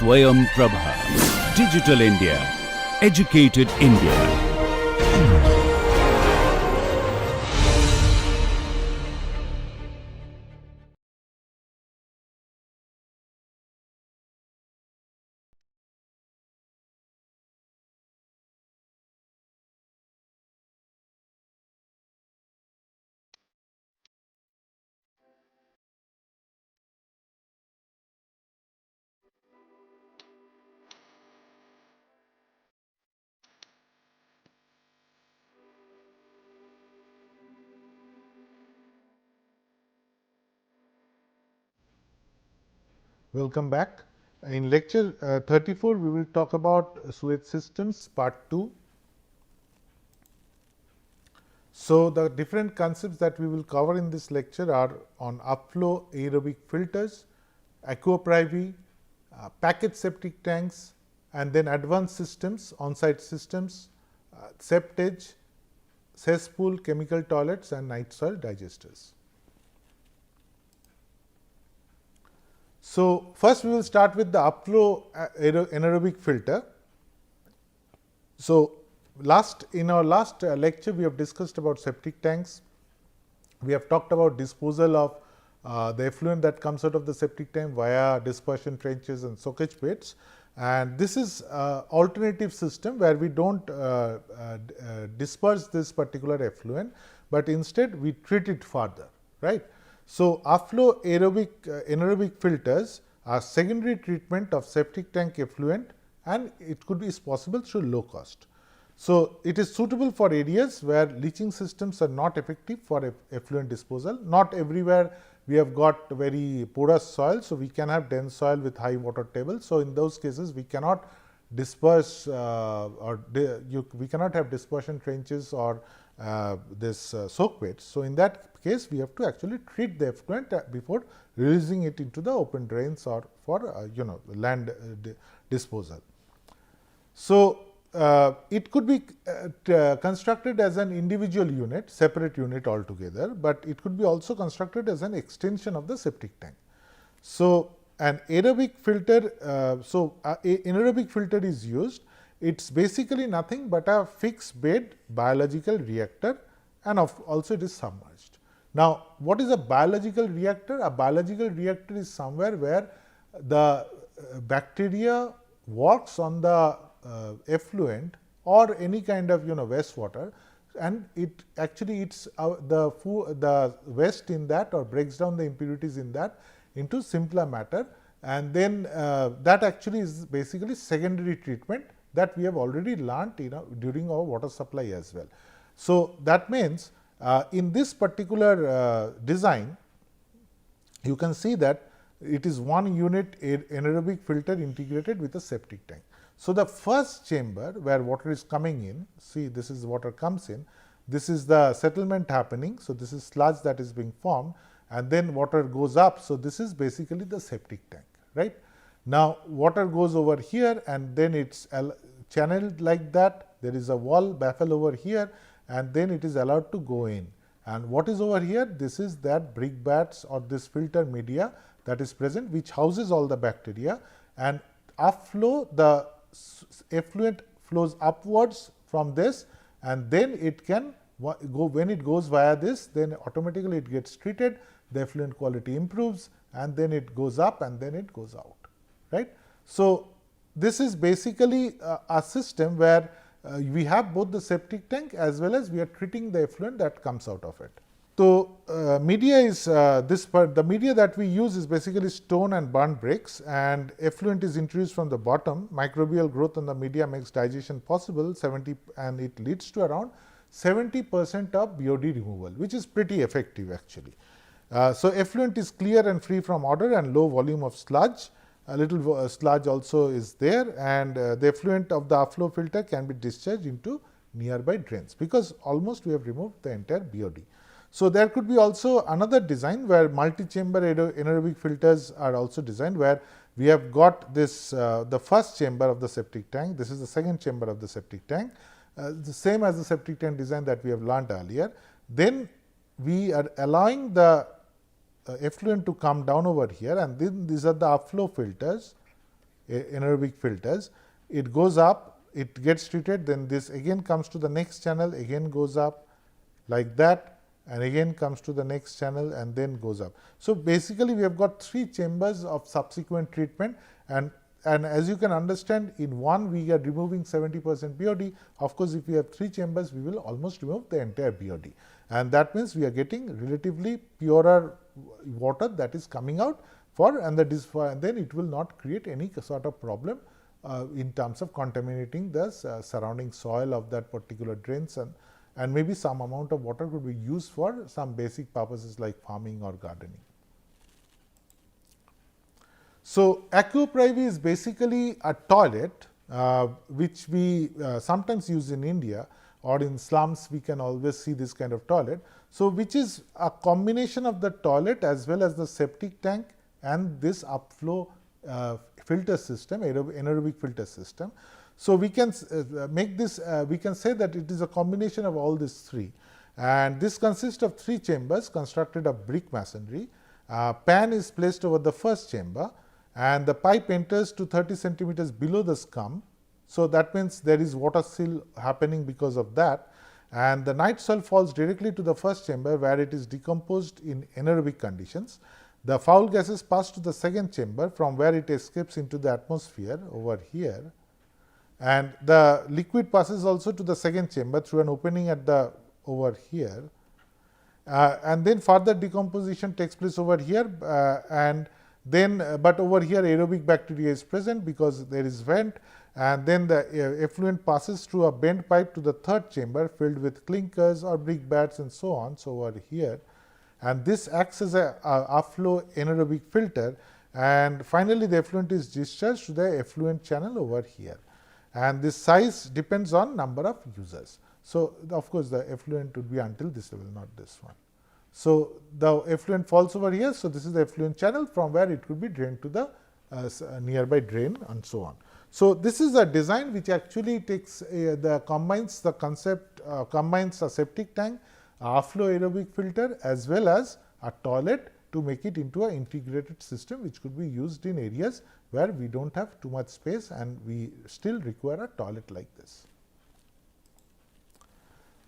SwayamPrabha. Digital India. Educated India. Welcome back. In lecture 34, we will talk about sewage systems part 2. So, the different concepts that we will cover in this lecture are on upflow aerobic filters, aquaprivy, package septic tanks, and then advanced systems, on-site systems, septage, cesspool, chemical toilets, and night soil digesters. So, first we will start with the upflow anaerobic filter. So, in our last lecture we have discussed about septic tanks. We have talked about disposal of the effluent that comes out of the septic tank via dispersion trenches and soakage pits, and this is alternative system where we don't disperse this particular effluent, but instead we treat it further, right. So, upflow anaerobic filters are secondary treatment of septic tank effluent, and it could be possible through low cost. So, it is suitable for areas where leaching systems are not effective for effluent disposal. Not everywhere we have got very porous soil. So, we can have dense soil with high water table. So, in those cases we cannot disperse we cannot have dispersion trenches or this soak pits. So, in that case we have to actually treat the effluent before releasing it into the open drains or for land disposal. So, it could be constructed as an individual unit, separate unit altogether, but it could be also constructed as an extension of the septic tank. So, an aerobic filter, anaerobic filter is used. It's basically nothing but a fixed bed biological reactor, and also it is submerged. Now, what is a biological reactor? A biological reactor is somewhere where the bacteria works on the effluent or any kind of wastewater, and it actually eats the waste in that or breaks down the impurities in that into simpler matter, and then that actually is basically secondary treatment that we have already learnt during our water supply as well. So, that means in this particular design you can see that it is one unit anaerobic filter integrated with a septic tank. So, the first chamber where water is coming in, see this is water comes in, this is the settlement happening. So, this is sludge that is being formed, and then water goes up. So, this is basically the septic tank, right. Now, water goes over here and then it is channeled like that, there is a wall baffle over here, and then it is allowed to go in. And what is over here? This is that brick bats or this filter media that is present, which houses all the bacteria, and upflow the effluent flows upwards from this, and then it can go, when it goes via this, then automatically it gets treated, the effluent quality improves, and then it goes up and then it goes out, right. So, this is basically a system where we have both the septic tank as well as we are treating the effluent that comes out of it. So, media is the media that we use is basically stone and burnt bricks, and effluent is introduced from the bottom. Microbial growth on the media makes digestion possible, and it leads to around 70% of BOD removal, which is pretty effective actually. So, effluent is clear and free from odor and low volume of sludge. A little sludge also is there, and the effluent of the upflow filter can be discharged into nearby drains, because almost we have removed the entire BOD. So, there could be also another design where multi-chamber anaerobic filters are also designed, where we have got this the first chamber of the septic tank, this is the second chamber of the septic tank, the same as the septic tank design that we have learnt earlier. Then we are allowing the effluent to come down over here, and then these are the upflow filters anaerobic filters. It goes up, it gets treated, then this again comes to the next channel, again goes up like that, and again comes to the next channel and then goes up. So, basically we have got 3 chambers of subsequent treatment, and as you can understand, in one we are removing 70% BOD. Of course, if we have 3 chambers, we will almost remove the entire BOD, and that means we are getting relatively purer water that is coming out and then it will not create any sort of problem in terms of contaminating the surrounding soil of that particular drains, and maybe some amount of water could be used for some basic purposes like farming or gardening. So, aquaprivy is basically a toilet which we sometimes use in India, or in slums we can always see this kind of toilet. So, which is a combination of the toilet as well as the septic tank and this upflow filter system, anaerobic filter system. So, we can make this, we can say that it is a combination of all these 3, and this consists of 3 chambers constructed of brick masonry. Pan is placed over the first chamber, and the pipe enters to 30 centimeters below the scum. So, that means there is water seal happening because of that, and the night soil falls directly to the first chamber where it is decomposed in anaerobic conditions. The foul gases pass to the second chamber from where it escapes into the atmosphere over here, and the liquid passes also to the second chamber through an opening at the over here, and then further decomposition takes place over here, and then but over here aerobic bacteria is present because there is vent, and then the effluent passes through a bent pipe to the third chamber filled with clinkers or brick bats and so on. So, over here, and this acts as a upflow anaerobic filter, and finally the effluent is discharged to the effluent channel over here, and this size depends on number of users. So, of course, the effluent would be until this level, not this one. So, the effluent falls over here. So, this is the effluent channel from where it could be drained to the nearby drain and so on. So, this is a design which actually takes combines the concept, combines a septic tank, upflow aerobic filter as well as a toilet to make it into an integrated system which could be used in areas where we do not have too much space and we still require a toilet like this.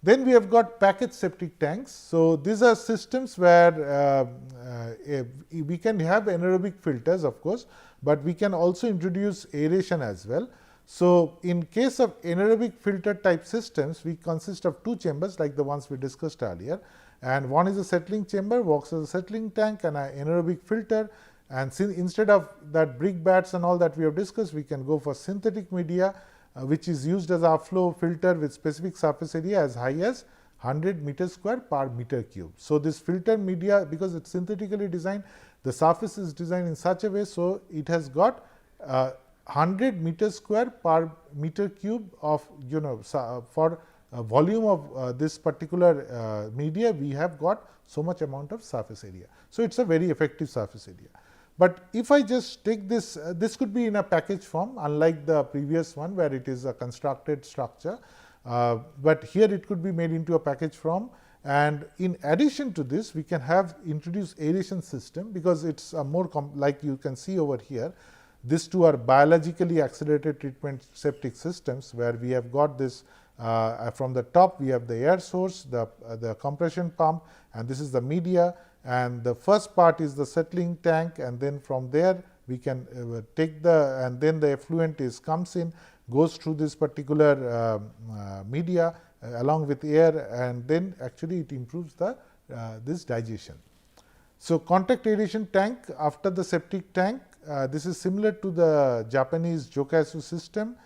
Then we have got packaged septic tanks. So, these are systems where we can have anaerobic filters, of course, but we can also introduce aeration as well. So, in case of anaerobic filter type systems, we consist of 2 chambers like the ones we discussed earlier, and one is a settling chamber, works as a settling tank and an anaerobic filter, and instead of that brick bats and all that we have discussed, we can go for synthetic media which is used as a flow filter with specific surface area as high as 100 meter square per meter cube. So, this filter media, because it is synthetically designed, the surface is designed in such a way, so it has got 100 meter square per meter cube of for volume of this particular media, we have got so much amount of surface area. So, it is a very effective surface area. But if I just take this, this could be in a package form, unlike the previous one where it is a constructed structure, but here it could be made into a package form. And in addition to this, we can have introduced aeration system, because it is a more like you can see over here. These two are biologically accelerated treatment septic systems, where we have got this from the top we have the air source, the compression pump, and this is the media, and the first part is the settling tank, and then from there we can take and then the effluent comes in, goes through this particular media along with air, and then actually it improves the this digestion. So, contact aeration tank after the septic tank, this is similar to the Japanese Jokasu system,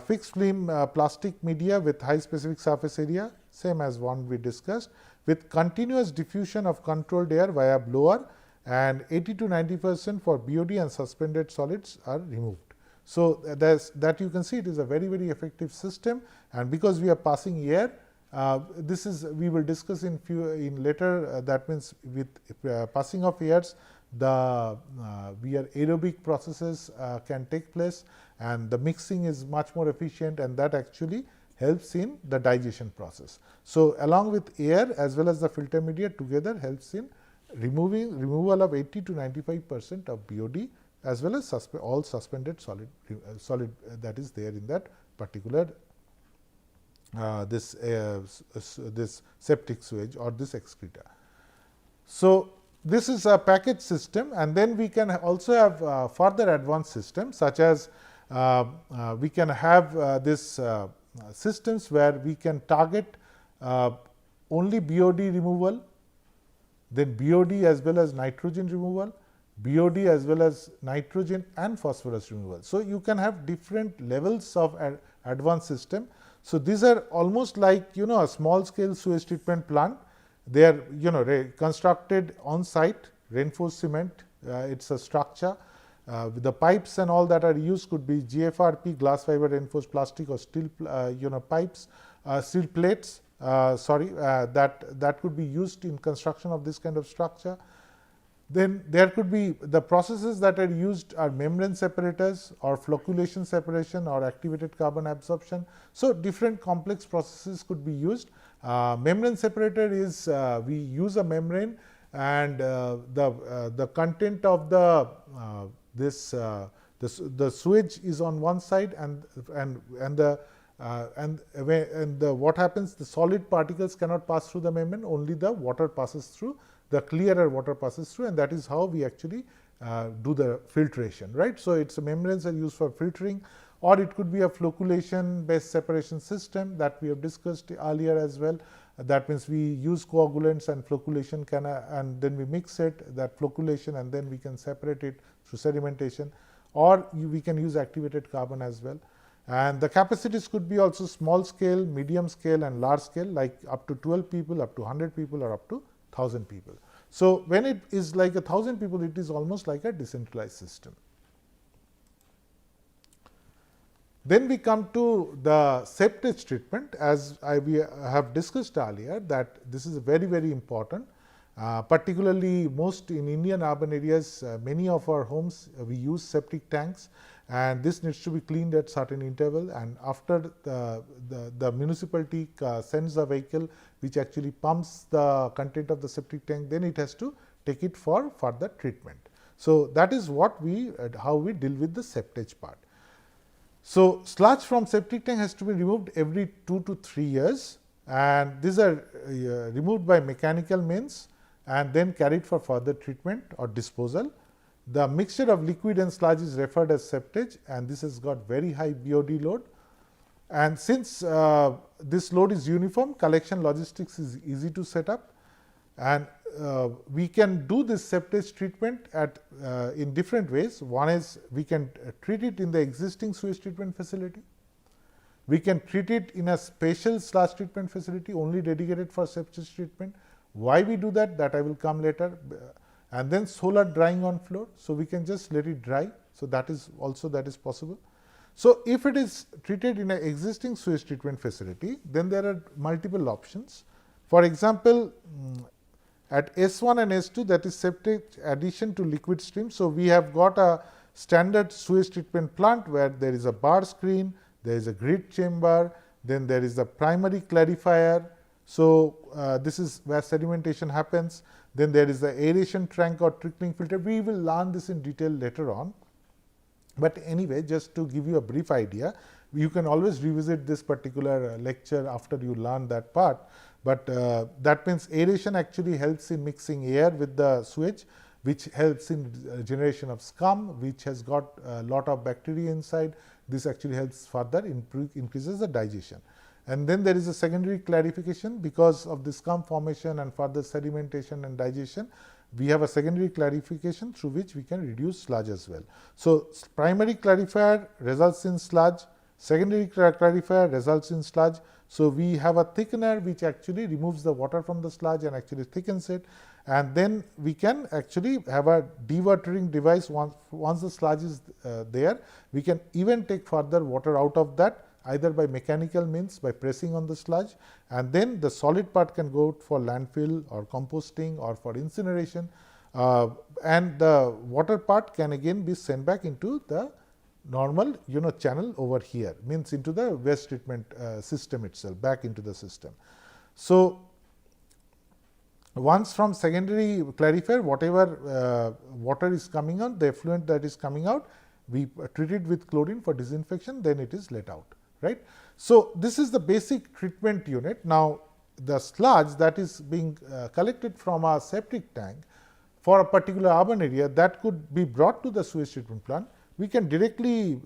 fixed film plastic media with high specific surface area, same as one we discussed, with continuous diffusion of controlled air via blower, and 80 to 90% for BOD and suspended solids are removed. So, that you can see it is a very effective system, and because we are passing air, this is we will discuss in later, that means with passing of airs, the aerobic processes can take place, and the mixing is much more efficient, and that actually helps in the digestion process. So, along with air as well as the filter media together helps in removal of 80 to 95% of BOD as well as all suspended solid that is there in that particular this septic sewage or this excreta. So, this is a package system, and then we can also have further advanced systems, such as we can have this systems where we can target only BOD removal, then BOD as well as nitrogen removal, BOD as well as nitrogen and phosphorus removal. So, you can have different levels of advanced system. So, these are almost like a small scale sewage treatment plant. They are constructed on site, reinforced cement, it is a structure. The pipes and all that are used could be GFRP, glass fiber reinforced plastic, or steel pipes, steel plates, that could be used in construction of this kind of structure. Then there could be the processes that are used are membrane separators or flocculation separation or activated carbon absorption. So, different complex processes could be used. Membrane separator is we use a membrane, and the content of the the sewage is on one side, and what happens, the solid particles cannot pass through the membrane, only the water passes through, the clearer water passes through, and that is how we actually do the filtration, right. So, its membranes are used for filtering, or it could be a flocculation based separation system that we have discussed earlier as well. That means, we use coagulants and flocculation and then we mix it, that flocculation, and then we can separate it through sedimentation, or we can use activated carbon as well. And the capacities could be also small scale, medium scale and large scale, like up to 12 people, up to 100 people, or up to 1000 people. So, when it is like 1000 people, it is almost like a decentralized system. Then we come to the septage treatment, as we have discussed earlier, that this is very, very important, particularly most in Indian urban areas. Many of our homes we use septic tanks, and this needs to be cleaned at certain interval, and after the municipality sends a vehicle which actually pumps the content of the septic tank, then it has to take it for further treatment. So, that is what how we deal with the septage part. So, sludge from septic tank has to be removed every 2 to 3 years, and these are removed by mechanical means and then carried for further treatment or disposal. The mixture of liquid and sludge is referred as septage, and this has got very high BOD load. And since this load is uniform, collection logistics is easy to set up, and we can do this septage treatment in different ways. One is we can treat it in the existing sewage treatment facility. We can treat it in a special sludge treatment facility only dedicated for septage treatment. Why we do that? That I will come later. And then solar drying on floor. So, we can just let it dry. So, that is possible. So, if it is treated in an existing sewage treatment facility, then there are multiple options. For example, at S1 and S2, that is septic addition to liquid stream. So, we have got a standard sewage treatment plant where there is a bar screen, there is a grid chamber, then there is a primary clarifier. So, this is where sedimentation happens. Then there is the aeration tank or trickling filter. We will learn this in detail later on. But anyway, just to give you a brief idea, you can always revisit this particular lecture after you learn that part. But that means aeration actually helps in mixing air with the sewage, which helps in generation of scum, which has got a lot of bacteria inside. This actually helps further increases the digestion. And then there is a secondary clarification because of the scum formation and further sedimentation and digestion. We have a secondary clarification through which we can reduce sludge as well. So, primary clarifier results in sludge, secondary clarifier results in sludge. So, we have a thickener which actually removes the water from the sludge and actually thickens it, and then we can actually have a dewatering device. Once the sludge is there, we can even take further water out of that, either by mechanical means by pressing on the sludge, and then the solid part can go for landfill or composting or for incineration, and the water part can again be sent back into the normal channel over here, means into the waste treatment system itself, back into the system. So, once from secondary clarifier, whatever water is coming out, the effluent that is coming out, we treat it with chlorine for disinfection, then it is let out, right. So, this is the basic treatment unit. Now, the sludge that is being collected from a septic tank for a particular urban area, that could be brought to the sewage treatment plant. We can directly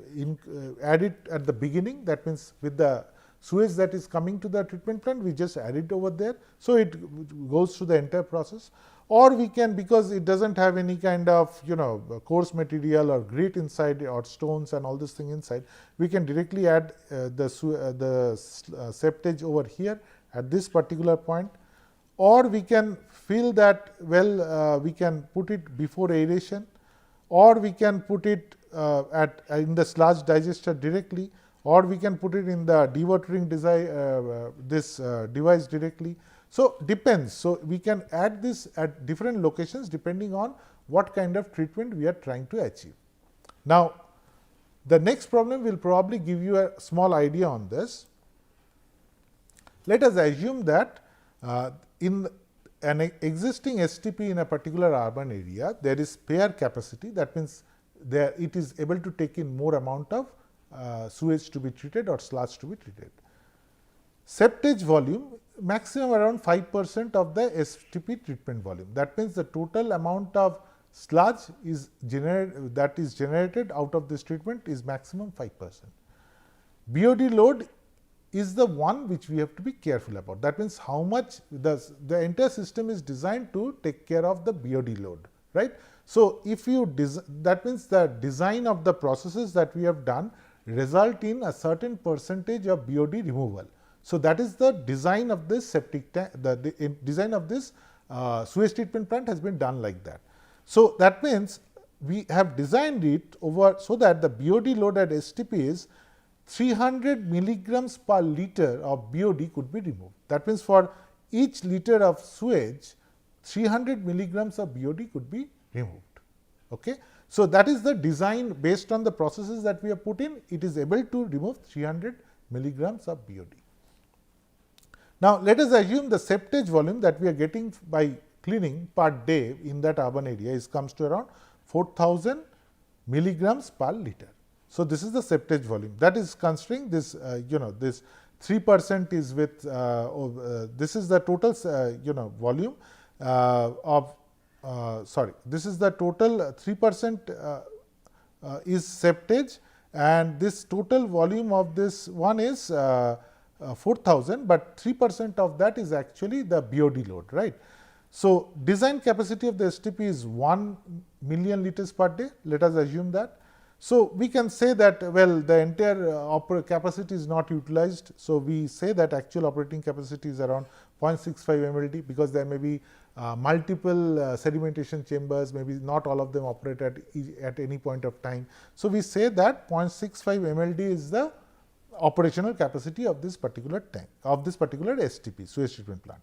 add it at the beginning, that means with the sewage that is coming to the treatment plant, we just add it over there. So, it goes through the entire process, or we can, because it does not have any kind of coarse material or grit inside or stones and all this thing inside, we can directly add the septage over here at this particular point, or we can fill that well, we can put it before aeration, or we can put it in the sludge digester directly, or we can put it in the dewatering device directly. So, depends. So, we can add this at different locations depending on what kind of treatment we are trying to achieve. Now, the next problem will probably give you a small idea on this. Let us assume that in an existing STP in a particular urban area, there is spare capacity. That means, it is able to take in more amount of sewage to be treated or sludge to be treated. Septage volume maximum around 5% of the STP treatment volume. That means, the total amount of sludge is generated out of this treatment is maximum 5%. BOD load is the one which we have to be careful about. That means, how much the entire system is designed to take care of the BOD load, right. So, if you that means, the design of the processes that we have done result in a certain percentage of BOD removal. So, that is the design of this septic tank, the design of this sewage treatment plant has been done like that. So, that means, we have designed it over so that the BOD load at STP is 300 milligrams per liter of BOD could be removed. That means, for each liter of sewage, 300 milligrams of BOD could be removed. Okay. So, that is the design based on the processes that we have put in, it is able to remove 300 milligrams of BOD. Now, let us assume the septage volume that we are getting by cleaning per day in that urban area comes to around 4000 milligrams per liter. So, this is the septage volume, that is considering this this 3% is with this is the total volume of this is the total 3% is septage, and this total volume of this one is 4000, but 3% of that is actually the BOD load, right. So, design capacity of the STP is 1 million liters per day, let us assume that. So, we can say that well, the entire capacity is not utilized. So, we say that actual operating capacity is around 0.65 MLD, because there may be multiple sedimentation chambers, maybe not all of them operate at any point of time. So, we say that 0.65 MLD is the operational capacity of this particular tank, of this particular STP, sewage treatment plant.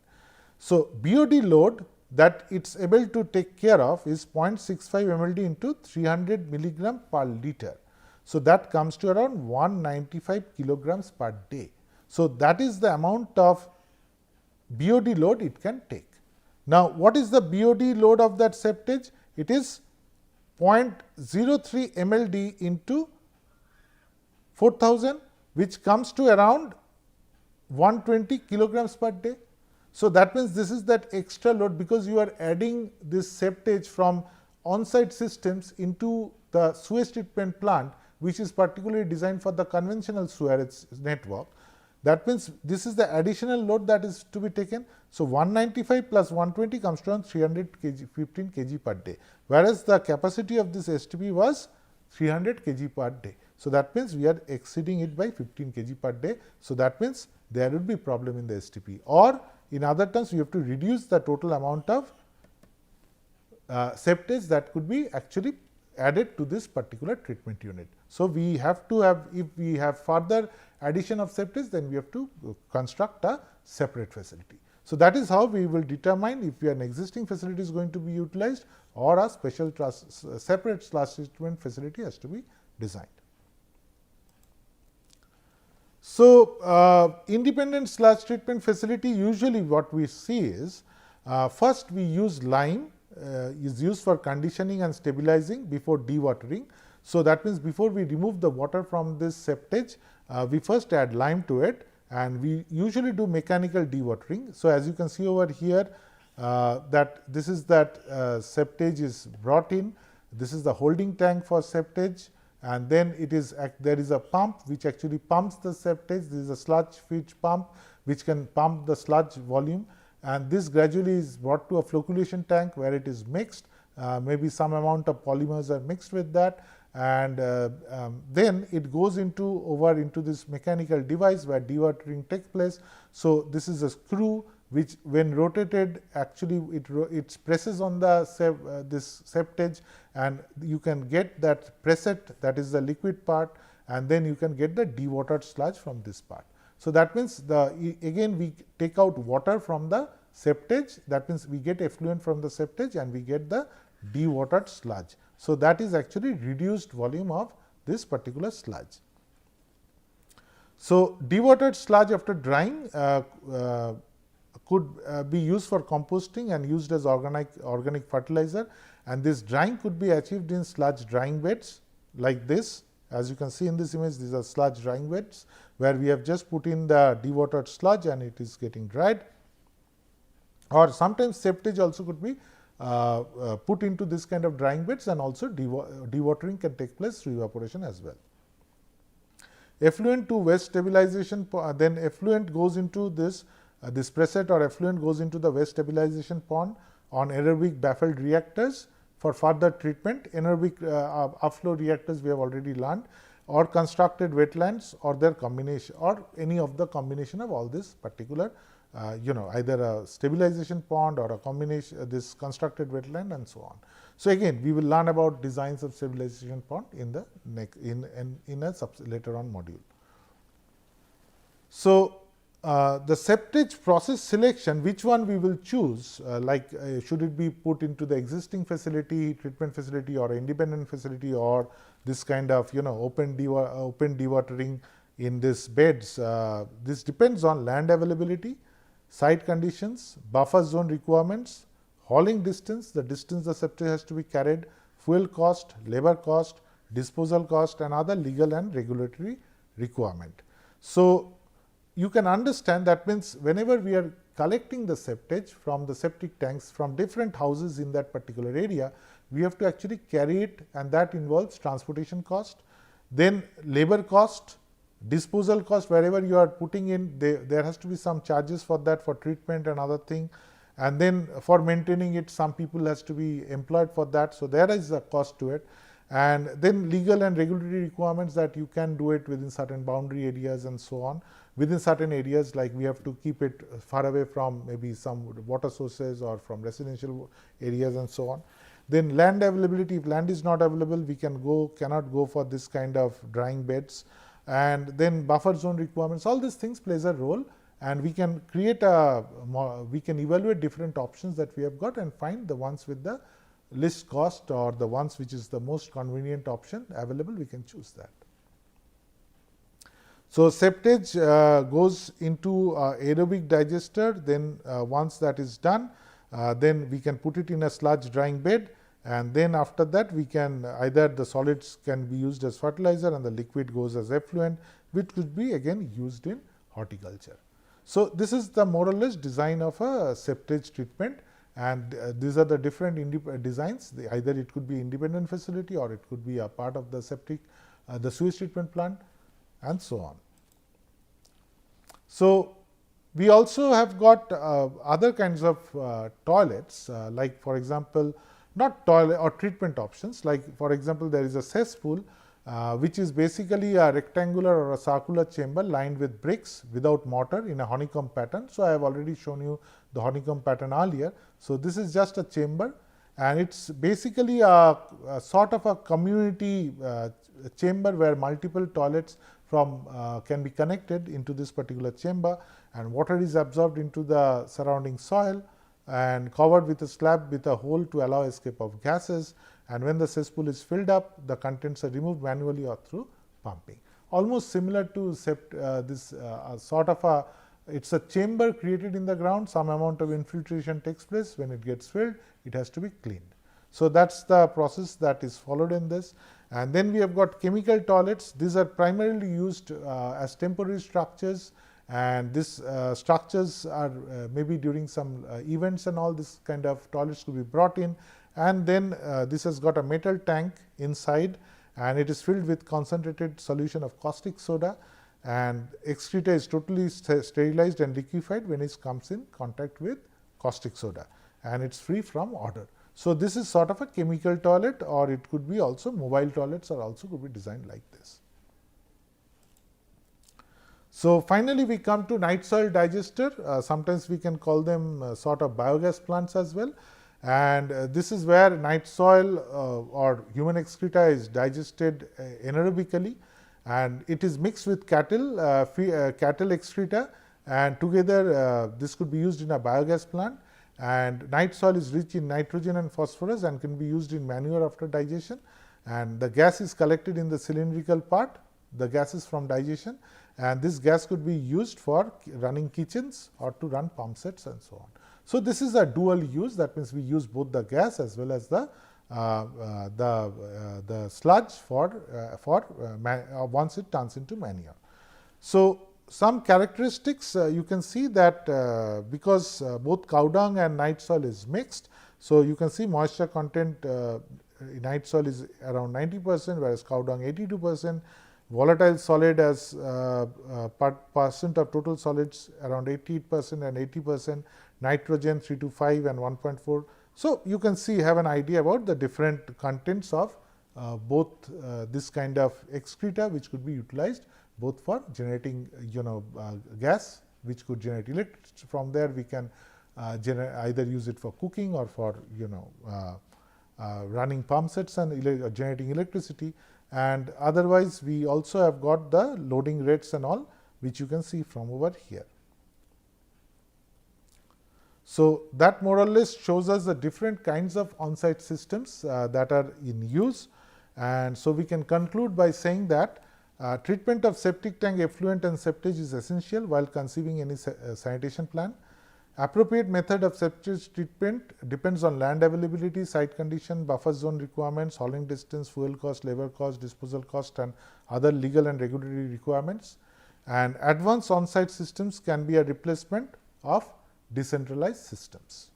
So, BOD load that it is able to take care of is 0.65 MLD into 300 milligram per liter. So, that comes to around 195 kilograms per day. So, that is the amount of BOD load it can take. Now, what is the BOD load of that septage? It is 0.03 MLD into 4000, which comes to around 120 kilograms per day. So, that means, this is that extra load, because you are adding this septage from on-site systems into the sewage treatment plant, which is particularly designed for the conventional sewage network. That means, this is the additional load that is to be taken. So, 195 plus 120 comes to around 300 kg, 15 kg per day, whereas the capacity of this STP was 300 kg per day. So, that means, we are exceeding it by 15 kg per day. So, that means, there would be problem in the STP, or in other terms, we have to reduce the total amount of septage that could be actually added to this particular treatment unit. So, we have to have, if we have further addition of septage, then we have to construct a separate facility. So, that is how we will determine if an existing facility is going to be utilized, or a special separate sludge treatment facility has to be designed. So, independent sludge treatment facility, usually what we see is First we use lime, is used for conditioning and stabilizing before dewatering. So, that means before we remove the water from this septage, we first add lime to it, and we usually do mechanical dewatering. So, as you can see over here, that this is that septage is brought in, this is the holding tank for septage, and then it is there is a pump which actually pumps the septage. This is a sludge feed pump which can pump the sludge volume, and this gradually is brought to a flocculation tank where it is mixed, maybe some amount of polymers are mixed with that, and then it goes into this mechanical device where dewatering takes place. So, this is a screw which when rotated actually it presses on the this septage, and you can get that pressette, that is the liquid part, and then you can get the dewatered sludge from this part. So, that means again we take out water from the septage, that means we get effluent from the septage and we get the dewatered sludge. So, that is actually reduced volume of this particular sludge. So, dewatered sludge after drying could be used for composting and used as organic fertilizer, and this drying could be achieved in sludge drying beds like this. As you can see in this image, these are sludge drying beds where we have just put in the dewatered sludge and it is getting dried, or sometimes septage also could be put into this kind of drying beds, and also dewatering can take place through evaporation as well. Effluent to waste stabilization, then effluent goes into this pressette or effluent goes into the waste stabilization pond on aerobic baffled reactors for further treatment. Anaerobic upflow reactors we have already learned, or constructed wetlands, or their combination, or any of the combination of all this particular either a stabilization pond or a combination this constructed wetland and so on. So, again we will learn about designs of stabilization pond in the later on module. So, the septage process selection, which one we will choose, should it be put into the existing facility, treatment facility, or independent facility, or this kind of open dewatering in these beds. This depends on land availability, site conditions, buffer zone requirements, hauling distance, the distance the septage has to be carried, fuel cost, labor cost, disposal cost, and other legal and regulatory requirement. So, you can understand that means whenever we are collecting the septage from the septic tanks from different houses in that particular area, we have to actually carry it, and that involves transportation cost, then labor cost, disposal cost. Wherever you are putting in, there has to be some charges for that, for treatment and other thing, and then for maintaining it some people has to be employed for that. So, there is a cost to it, and then legal and regulatory requirements that you can do it within certain boundary areas and so on. Within certain areas, like we have to keep it far away from maybe some water sources or from residential areas and so on. Then land availability, if land is not available, we cannot go for this kind of drying beds. And then buffer zone requirements, all these things plays a role, and we can create we can evaluate different options that we have got and find the ones with the least cost, or the ones which is the most convenient option available, we can choose that. So, septage goes into aerobic digester, then once that is done, then we can put it in a sludge drying bed, and then after that we can either the solids can be used as fertilizer and the liquid goes as effluent, which could be again used in horticulture. So, this is the more or less design of a septage treatment, and these are the different designs. Either it could be independent facility, or it could be a part of the septic, the sewage treatment plant, and so on. So, we also have got other kinds of toilets, like for example, not toilet or treatment options, like for example, there is a cesspool which is basically a rectangular or a circular chamber lined with bricks without mortar in a honeycomb pattern. So, I have already shown you the honeycomb pattern earlier. So, this is just a chamber, and it is basically a sort of a community chamber where multiple toilets can be connected into this particular chamber, and water is absorbed into the surrounding soil and covered with a slab with a hole to allow escape of gases, and when the cesspool is filled up, the contents are removed manually or through pumping. Almost similar to this sort of a it's a chamber created in the ground, some amount of infiltration takes place. When it gets filled, it has to be cleaned. So that's the process that is followed in this. And then we have got chemical toilets. These are primarily used as temporary structures, and these structures are maybe during some events and all. This kind of toilets could be brought in, and then this has got a metal tank inside, and it is filled with concentrated solution of caustic soda, and excreta is totally sterilized and liquefied when it comes in contact with caustic soda, and it's free from odor. So this is sort of a chemical toilet, or it could be also mobile toilets are also could be designed like this. So finally, we come to night soil digester. Sometimes we can call them sort of biogas plants as well. And this is where night soil or human excreta is digested anaerobically, and it is mixed with cattle excreta, and together this could be used in a biogas plant. And night soil is rich in nitrogen and phosphorus and can be used in manure after digestion, and the gas is collected in the cylindrical part, the gases from digestion, and this gas could be used for running kitchens or to run pump sets and so on. So this is a dual use. That means we use both the gas as well as the sludge for once it turns into manure. So some characteristics you can see that because both cow dung and night soil is mixed, so you can see moisture content in night soil is around 90%, whereas cow dung 82%. Volatile solid as percent of total solids around 88% and 80%, nitrogen 3 to 5 and 1.4. So you can see, have an idea about the different contents of both this kind of excreta, which could be utilized both for generating gas, which could generate electricity. From there we can either use it for cooking or for running pump sets and generating electricity. And otherwise we also have got the loading rates and all, which you can see from over here. So that more or less shows us the different kinds of on-site systems that are in use. And so we can conclude by saying that treatment of septic tank effluent and septage is essential while conceiving any sanitation plan. Appropriate method of septage treatment depends on land availability, site condition, buffer zone requirements, hauling distance, fuel cost, labor cost, disposal cost, and other legal and regulatory requirements. And advanced on-site systems can be a replacement of decentralized systems.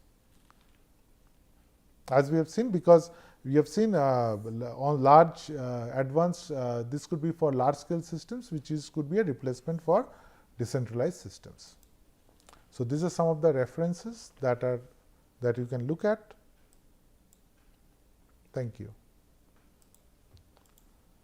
As we have seen, because we have seen on large advanced, this could be for large scale systems, which could be a replacement for decentralized systems. So these are some of the references that you can look at. Thank you.